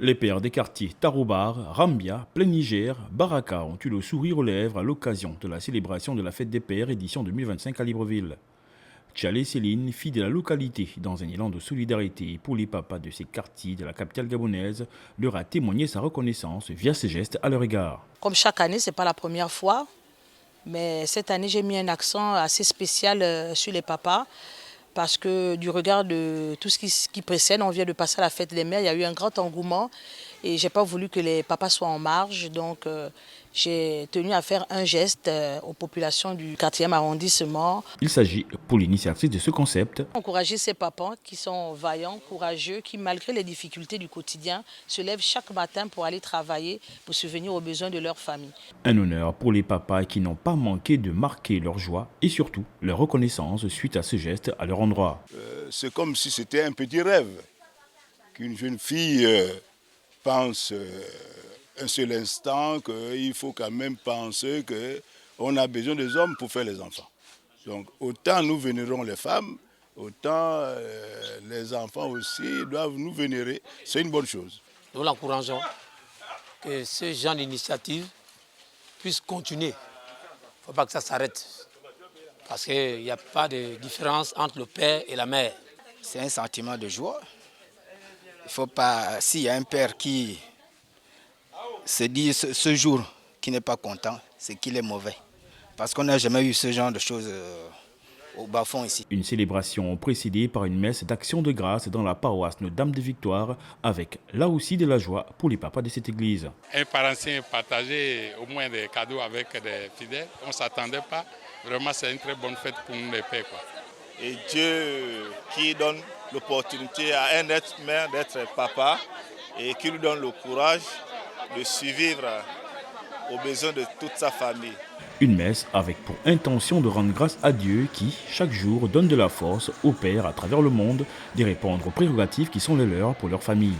Les pères des quartiers Taroubar, Rambia, Plein Niger, Baraka ont eu le sourire aux lèvres à l'occasion de la célébration de la fête des pères édition 2025 à Libreville. Tchalé Céline, fille de la localité, dans un élan de solidarité pour les papas de ces quartiers de la capitale gabonaise, leur a témoigné sa reconnaissance via ses gestes à leur égard. Comme chaque année, ce n'est pas la première fois, mais cette année j'ai mis un accent assez spécial sur les papas. Parce que du regard de tout ce qui précède, on vient de passer à la fête des mères, il y a eu un grand engouement et je n'ai pas voulu que les papas soient en marge. Donc j'ai tenu à faire un geste aux populations du 4e arrondissement. Il s'agit, pour l'initiatrice de ce concept, Encourager ces papas qui sont vaillants, courageux, qui malgré les difficultés du quotidien, se lèvent chaque matin pour aller travailler, pour subvenir aux besoins de leur famille. Un honneur pour les papas qui n'ont pas manqué de marquer leur joie et surtout leur reconnaissance suite à ce geste à leur endroit. C'est comme si c'était un petit rêve qu'une jeune fille pense un seul instant qu'il faut quand même penser qu'on a besoin des hommes pour faire les enfants. Donc autant nous vénérons les femmes, autant les enfants aussi doivent nous vénérer. C'est une bonne chose. Nous l'encourageons que ce genre d'initiative puisse continuer. Il ne faut pas que ça s'arrête. Parce qu'il n'y a pas de différence entre le père et la mère. C'est un sentiment de joie. Il faut pas, s'il y a un père qui se dit ce jour qui n'est pas content, c'est qu'il est mauvais. Parce qu'on n'a jamais eu ce genre de choses au bas-fond ici. Une célébration précédée par une messe d'action de grâce dans la paroisse Notre-Dame de Victoire, avec là aussi de la joie pour les papas de cette église. Un parancien partagé au moins des cadeaux avec des fidèles, on ne s'attendait pas. Vraiment, c'est une très bonne fête pour nous les pères, quoi. Et Dieu qui donne l'opportunité à un être humain d'être papa et qui lui donne le courage de survivre aux besoins de toute sa famille. Une messe avec pour intention de rendre grâce à Dieu qui, chaque jour, donne de la force aux pères à travers le monde de répondre aux prérogatives qui sont les leurs pour leur famille.